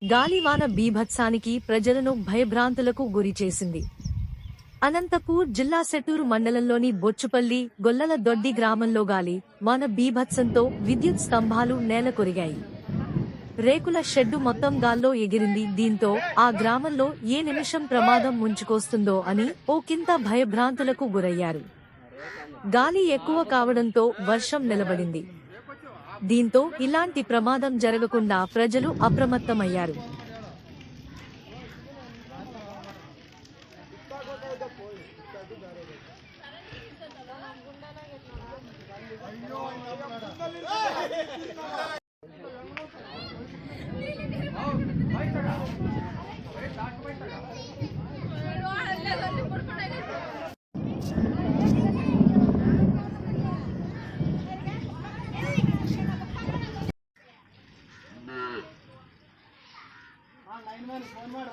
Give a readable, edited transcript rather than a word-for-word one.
గాలివాన బీభత్సానికి ప్రజలను భయభ్రాంతులకు గురిచేసింది. అనంతపూర్ జిల్లా సెటూరు మండలంలోని బొచ్చుపల్లి గొల్లల దొడ్డి గ్రామంలో గాలి వాన బీభత్సంతో విద్యుత్ స్తంభాలు నేలకొరిగాయి. రేకుల షెడ్డు మొత్తం గాల్లో ఎగిరింది. దీంతో ఆ గ్రామంలో ఏ నిమిషం ప్రమాదం ముంచుకొస్తుందో అని ఒకింత భయభ్రాంతులకు గురయ్యారు. గాలి ఎక్కువ కావడంతో వర్షం నిలబడింది. దీంతో ఇలాంటి ప్రమాదం జరగకుండా ప్రజలు అప్రమత్తమయ్యారు. లైన్ మ్యాన్ ఫోన్ ಮಾಡಿ